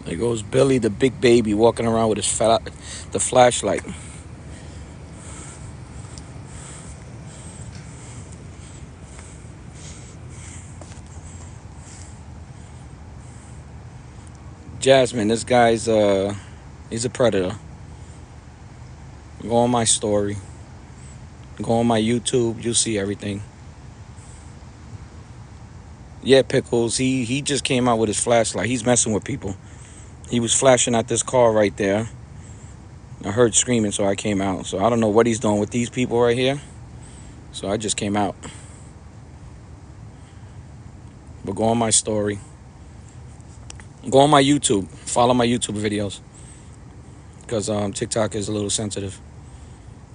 There goes Billy, the big baby, walking around with the flashlight. Jasmine, this guy's he's a predator. Go on my story. Go on my YouTube. You'll see everything. Yeah, Pickles. He just came out with his flashlight. He's messing with people. He was flashing at this car right there. I heard screaming, so I came out. So I don't know what he's doing with these people right here. So I just came out. But go on my story. Go on my YouTube. Follow my YouTube videos. Because TikTok is a little sensitive.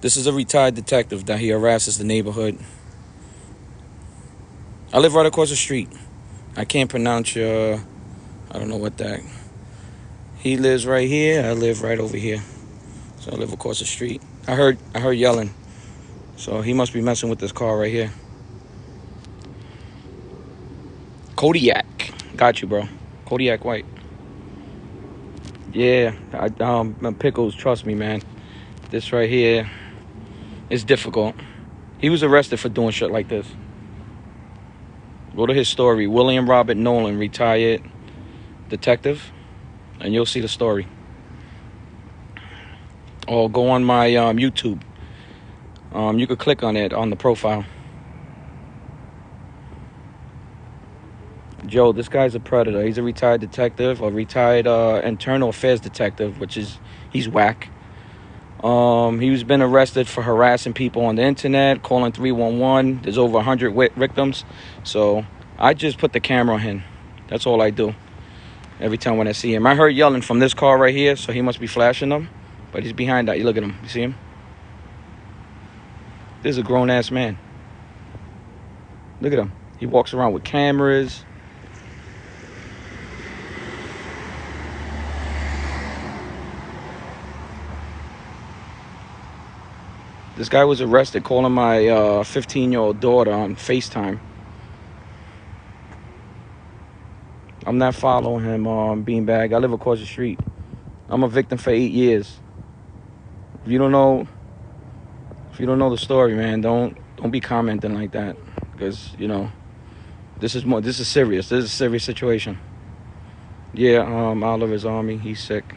This is a retired detective that he harasses the neighborhood. I live right across the street. I can't pronounce your... I don't know what that... He lives right here. I live right over here. So I live across the street. I heard yelling. So he must be messing with this car right here. Kodiak. Got you, bro. Kodiak white. Yeah. Pickles, trust me, man. This right here is difficult. He was arrested for doing shit like this. Go to his story. William Robert Nolan, retired detective. And you'll see the story. Or go on my YouTube. You could click on it on the profile. Joe, this guy's a predator. He's a retired detective, a retired internal affairs detective, which is, he's whack. He's been arrested for harassing people on the internet, calling 311. There's over 100 victims. So I just put the camera on him. That's all I do. Every time when I see him. I heard yelling from this car right here, so he must be flashing them. But he's behind that. You look at him. You see him? This is a grown-ass man. Look at him. He walks around with cameras. This guy was arrested calling my 15-year-old daughter on FaceTime. I'm not following him, beanbag. I live across the street. I'm a victim for 8 years. If you don't know the story, man, don't be commenting like that, because this is serious. This is a serious situation. Yeah, Oliver's army. He's sick.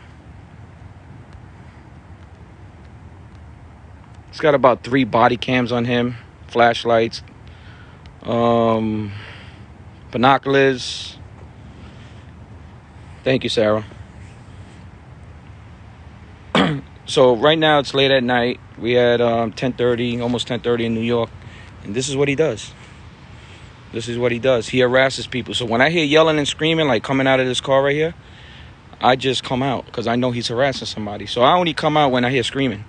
He's got about 3 body cams on him, flashlights, binoculars. Thank you, Sarah. So right now it's late at night. We had 10:30, almost 10:30 in New York, and this is what he does. This is what he does. He harasses people. So when I hear yelling and screaming, like coming out of this car right here, I just come out because I know he's harassing somebody. So I only come out when I hear screaming.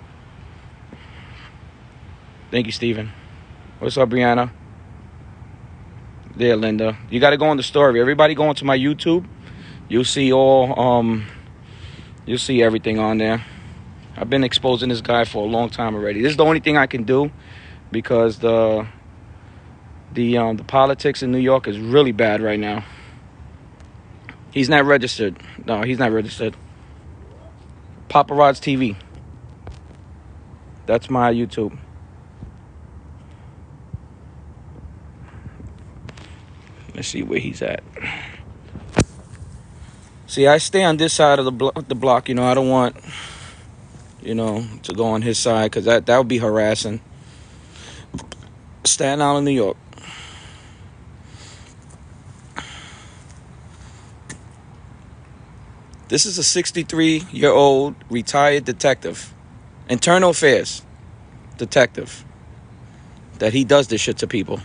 Thank you, Steven. What's up, Brianna? There, Linda. You got to go on the story. Everybody go onto my YouTube. You'll see you'll see everything on there. I've been exposing this guy for a long time already. This is the only thing I can do because the politics in New York is really bad right now. He's not registered. No, he's not registered. Paparazzi TV. That's my YouTube. Let's see where he's at. See, I stay on this side of the block. I don't want, to go on his side because that would be harassing. Staten Island, New York. This is a 63-year-old retired detective, internal affairs detective, that he does this shit to people.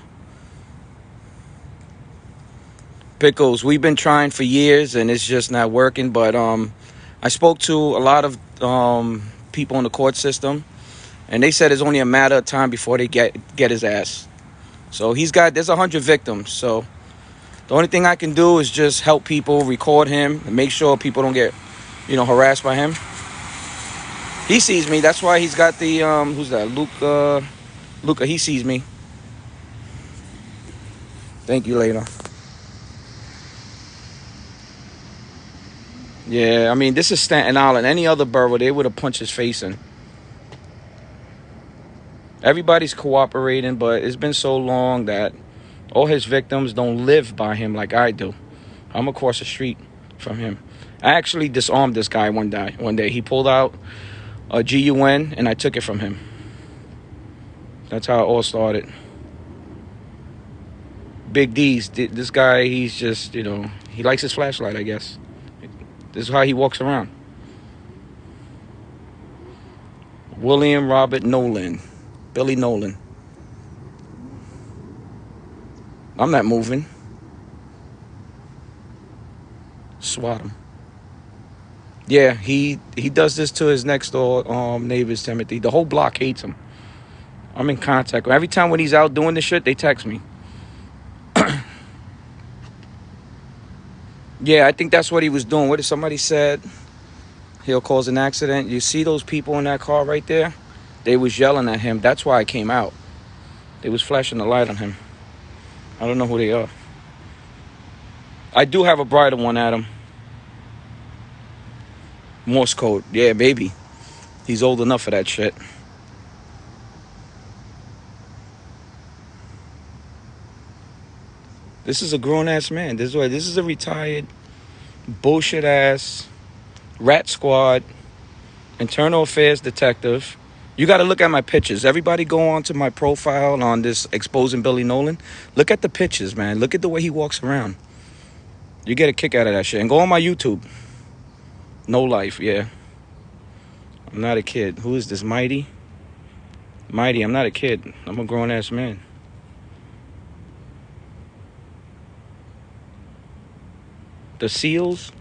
Pickles, we've been trying for years and it's just not working, but I spoke to a lot of people in the court system, and they said it's only a matter of time before they get his ass. So there's 100 victims, so the only thing I can do is just help people, record him, and make sure people don't get, harassed by him. He sees me. That's why he's got the, who's that? Luca, he sees me. Thank you, later. Yeah, I mean, this is Staten Island. Any other borough, they would have punched his face in. Everybody's cooperating, but it's been so long that all his victims don't live by him like I do. I'm across the street from him. I actually disarmed this guy one day. He pulled out a GUN, and I took it from him. That's how it all started. Big D's. This guy, he's just, he likes his flashlight, I guess. This is how he walks around. William Robert Nolan. Billy Nolan. I'm not moving. Swat him. Yeah, he does this to his next door neighbors, Timothy. The whole block hates him. I'm in contact with him. Every time when he's out doing this shit, they text me. Yeah, I think that's what he was doing. What if somebody said he'll cause an accident? You see those people in that car right there? They was yelling at him. That's why I came out. They was flashing the light on him. I don't know who they are. I do have a brighter one at him. Morse code. Yeah, baby. He's old enough for that shit. This is a grown-ass man. This is a retired, bullshit-ass, rat squad, internal affairs detective. You got to look at my pictures. Everybody go on to my profile on this Exposing Billy Nolan. Look at the pictures, man. Look at the way he walks around. You get a kick out of that shit. And go on my YouTube. No Life, yeah. I'm not a kid. Who is this, Mighty? Mighty, I'm not a kid. I'm a grown-ass man. The Seals?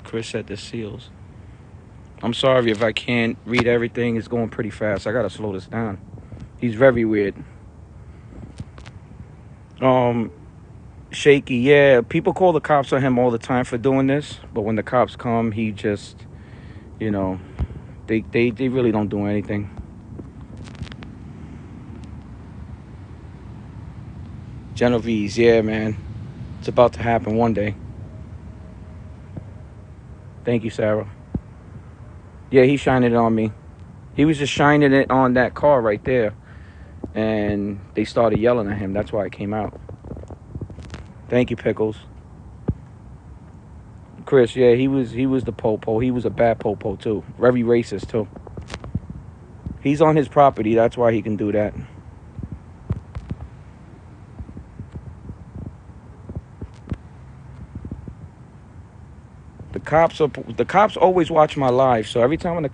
Chris said the Seals. I'm sorry if I can't read everything. It's going pretty fast. I gotta slow this down. He's very weird. Shaky, yeah. People call the cops on him all the time for doing this, but when the cops come, he just, they really don't do anything. Genovese, yeah, man. It's about to happen one day. Thank you, Sarah. Yeah, he's shining it on me. He was just shining it on that car right there. And they started yelling at him. That's why I came out. Thank you, Pickles. Chris, yeah, he was the popo. He was a bad popo, too. Very racist, too. He's on his property. That's why he can do that. The cops always watch my live. So every time when the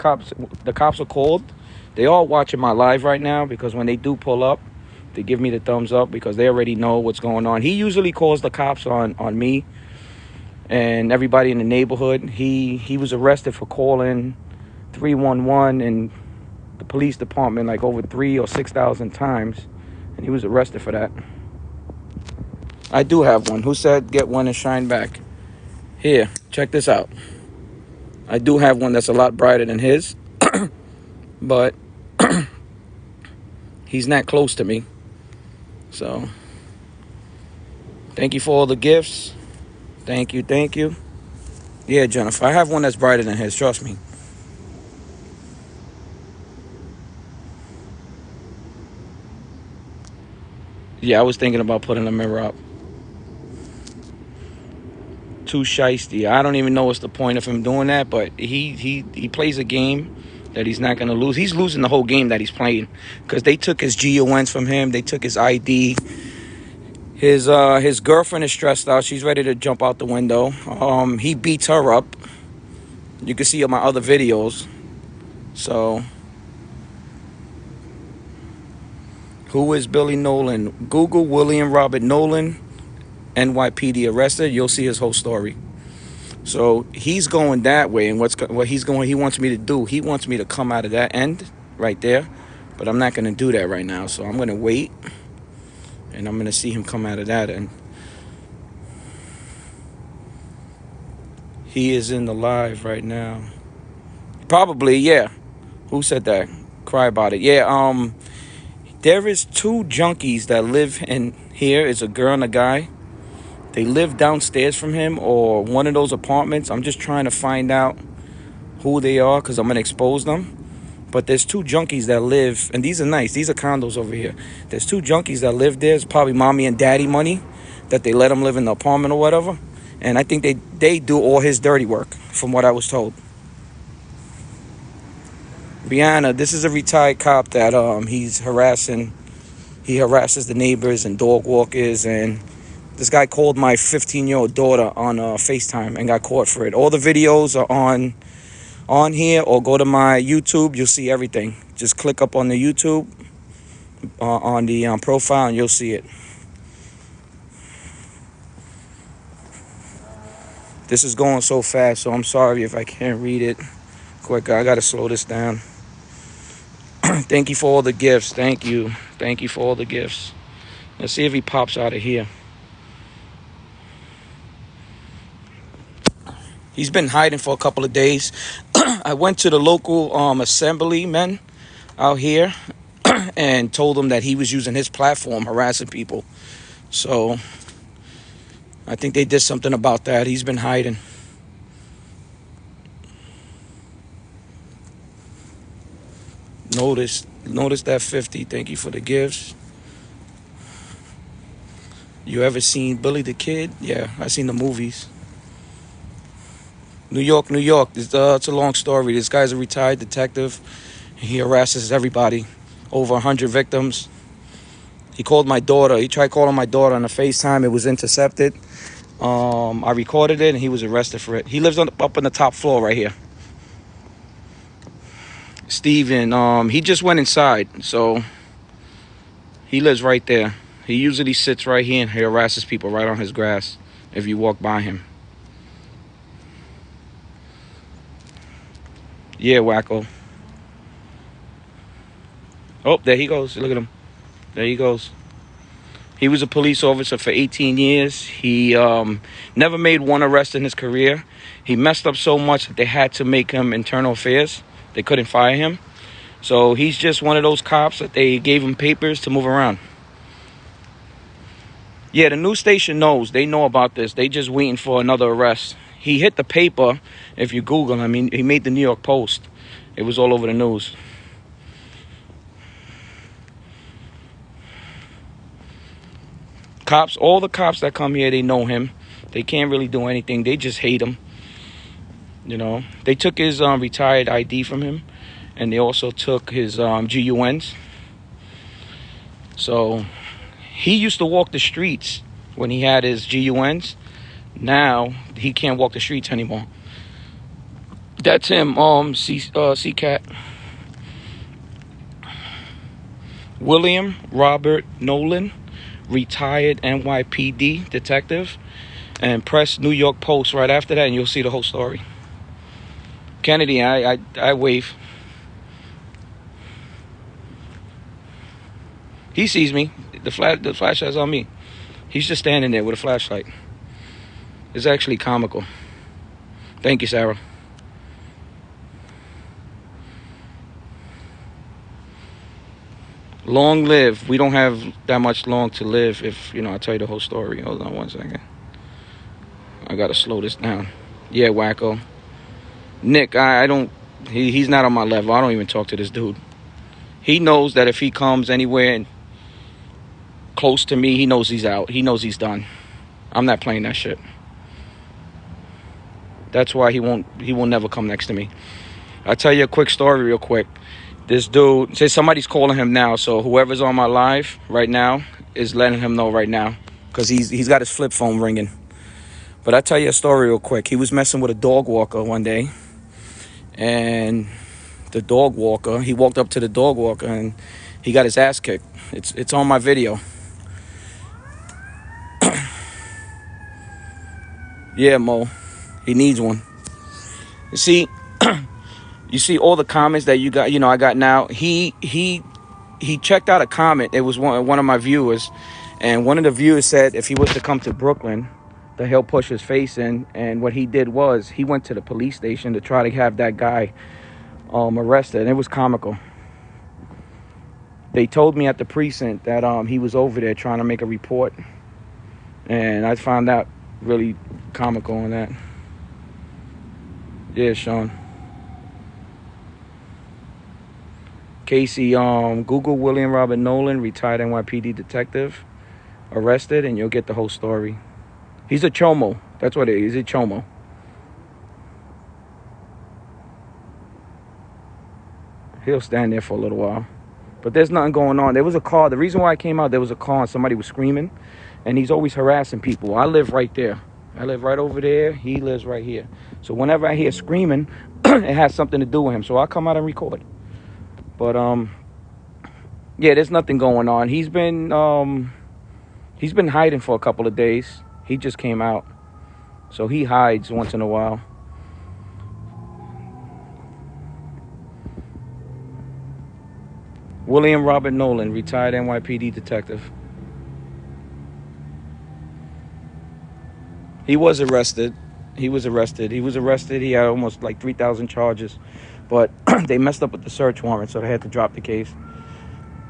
cops are called, they all watching my live right now, because when they do pull up, they give me the thumbs up because they already know what's going on. He usually calls the cops on me and everybody in the neighborhood. He was arrested for calling 311 and the police department like over 3,000 or 6,000 times, and he was arrested for that. I do have one. Who said get one and shine back? Here, check this out. I do have one that's a lot brighter than his, but he's not close to me. So, thank you for all the gifts. Thank you. Yeah, Jennifer, I have one that's brighter than his, trust me. Yeah, I was thinking about putting a mirror up. Too shiesty. I don't even know what's the point of him doing that, but he plays a game that he's not going to lose. He's losing the whole game that he's playing because they took his GONs from him. They took his ID. His girlfriend is stressed out. She's ready to jump out the window. He beats her up. You can see on my other videos. So, who is Billy Nolan? Google William Robert Nolan, NYPD arrested. You'll see his whole story. So he's going that way, and he wants me to do. He wants me to come out of that end right there, but I'm not going to do that right now. So I'm going to wait, and I'm going to see him come out of that end. He is in the live right now. Probably, yeah. Who said that? Cry about it. Yeah, there is two junkies that live in here. It's a girl and a guy. They live downstairs from him or one of those apartments. I'm just trying to find out who they are because I'm going to expose them. But there's two junkies that live, and these are nice. These are condos over here. There's two junkies that live there. It's probably mommy and daddy money that they let him live in the apartment or whatever. And I think they do all his dirty work, from what I was told. Brianna, this is a retired cop that he's harassing. He harasses the neighbors and dog walkers. And this guy called my 15-year-old daughter on FaceTime and got caught for it. All the videos are on here, or go to my YouTube. You'll see everything. Just click up on the YouTube on the profile and you'll see it. This is going so fast, so I'm sorry if I can't read it quick. I gotta slow this down. Thank you for all the gifts. Thank you for all the gifts. Let's see if he pops out of here. He's been hiding for a couple of days. I went to the local assemblyman out here and told him that he was using his platform harassing people. So I think they did something about that. He's been hiding. Notice that 50. Thank you for the gifts. You ever seen Billy the Kid? Yeah, I seen the movies. New York. It's a long story. This guy's a retired detective. He harasses everybody. Over 100 victims. He called my daughter. He tried calling my daughter on a FaceTime. It was intercepted. I recorded it, and he was arrested for it. He lives up on the top floor right here. Steven, he just went inside, so he lives right there. He usually sits right here and he harasses people right on his grass if you walk by him. Yeah, wacko. Oh, there he goes. Look at him. There he goes. He was a police officer for 18 years. He never made one arrest in his career. He messed up so much that they had to make him internal affairs. They couldn't fire him. So he's just one of those cops that they gave him papers to move around. Yeah, the news station knows. They know about this. They just waiting for another arrest. He hit the paper. If you Google him, he made the New York Post. It was all over the news. Cops, all the cops that come here, they know him. They can't really do anything. They just hate him. You know, they took his retired ID from him, and they also took his GUNs. So he used to walk the streets when he had his GUNs. Now he can't walk the streets anymore. That's him, C-Cat. William Robert Nolan, retired NYPD detective. And press New York Post right after that, and you'll see the whole story. Kennedy, I wave. He sees me. The flashlight's on me. He's just standing there with a flashlight. It's actually comical. Thank you, Sarah. Long live. We don't have that much long to live if, I tell you the whole story. Hold on one second. I gotta slow this down. Yeah, wacko. Nick, I don't... He's not on my level. I don't even talk to this dude. He knows that if he comes anywhere close to me, he knows he's out. He knows he's done. I'm not playing that shit. That's why he will never come next to me. I'll tell you a quick story real quick. This dude, say somebody's calling him now, so whoever's on my live right now is letting him know right now, because he's got his flip phone ringing. But I'll tell you a story real quick. He was messing with a dog walker one day, and the dog walker, he walked up to the dog walker and he got his ass kicked. It's on my video. Yeah, Mo, he needs one. You see all the comments that you got, I got now. He checked out a comment. It was one of my viewers, and one of the viewers said if he was to come to Brooklyn, that he'll push his face in. And what he did was he went to the police station to try to have that guy arrested, and it was comical. They told me at the precinct that he was over there trying to make a report, And I found that really comical on that. Yeah, Sean. Casey, Google William Robert Nolan, retired NYPD detective, arrested, and you'll get the whole story. He's a chomo. That's what it is. He's a chomo. He'll stand there for a little while. But there's nothing going on. There was a car. The reason why I came out, there was a car and somebody was screaming. And he's always harassing people. I live right there. I live right over there. He lives right here. So whenever I hear screaming, it has something to do with him. So I'll come out and record. But yeah, there's nothing going on. He's been hiding for a couple of days. He just came out. So he hides once in a while. William Robert Nolan, retired NYPD detective. He was arrested. He was arrested. He had almost like 3,000 charges. But they messed up with the search warrant, so they had to drop the case.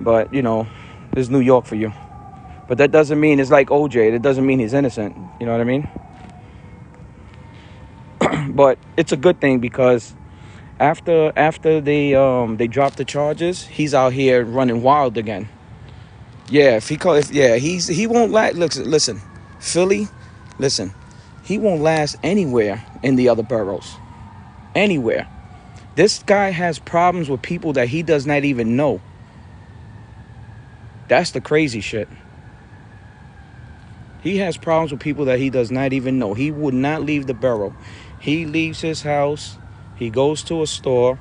But, you know, this is New York for you. But that doesn't mean it's like OJ. That doesn't mean he's innocent. You know what I mean? But it's a good thing because after they drop the charges, he's out here running wild again. Yeah, he won't listen, Philly, listen, he won't last anywhere in the other boroughs, anywhere. This guy has problems with people that he does not even know. That's the crazy shit. He has problems with people that he does not even know. He would not leave the borough. He leaves his house, he goes to a store,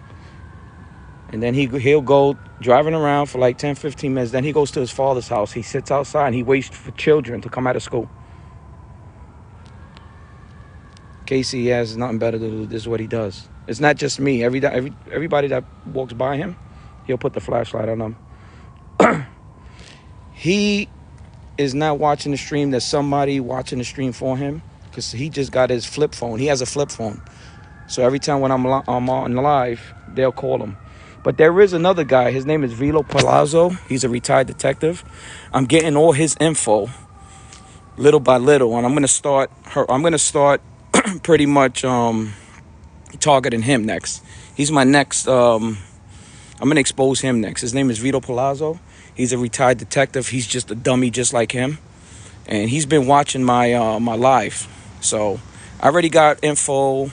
and then he'll go driving around for like 10, 15 minutes. Then he goes to his father's house. He sits outside and he waits for children to come out of school. Casey has nothing better to do. This is what he does. It's not just me. Everybody that walks by him, he'll put the flashlight on them. He is not watching the stream. There's somebody watching the stream for him because he just got his flip phone. He has a flip phone. So every time when I'm on live, they'll call him. But there is another guy. His name is Vito Palazzo. He's a retired detective. I'm getting all his info little by little, and I'm gonna start pretty much targeting him next. He's my next. I'm gonna expose him next. His name is Vito Palazzo. He's a retired detective. He's just a dummy, just like him, and he's been watching my my live. So I already got info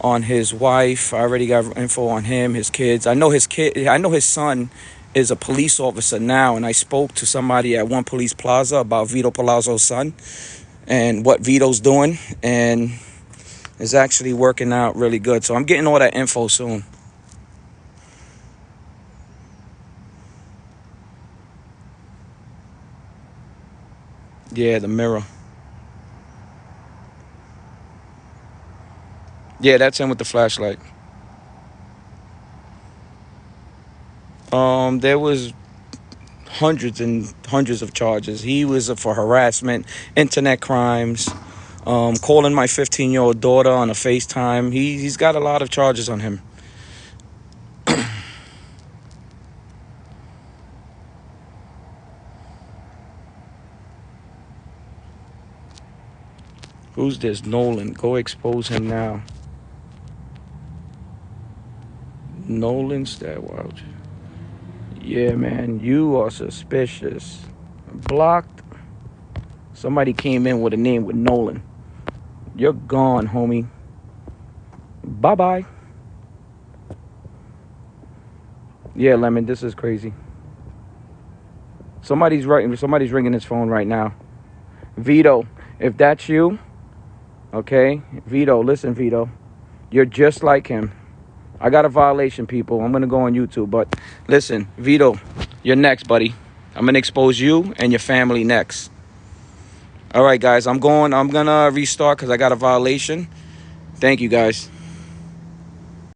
on his wife. I already got info on him, his kids. I know his son is a police officer now, and I spoke to somebody at One Police Plaza about Vito Palazzo's son and what Vito's doing, and it's actually working out really good. So I'm getting all that info soon. Yeah, the mirror. Yeah, that's him with the flashlight. There was hundreds and hundreds of charges. He was for harassment, internet crimes, calling my 15-year-old daughter on a FaceTime. He's got a lot of charges on him. Who's this? Nolan. Go expose him now. Nolan Stadwild. Yeah, man, you are suspicious. Blocked. Somebody came in with a name with Nolan. You're gone, homie. Bye-bye. Yeah, Lemon, this is crazy. Somebody's ringing his phone right now. Vito, if that's you, okay? Vito, listen, Vito. You're just like him. I got a violation, people. I'm going to go on YouTube. But listen, Vito, you're next, buddy. I'm going to expose you and your family next. All right, guys, I'm going to restart because I got a violation. Thank you, guys.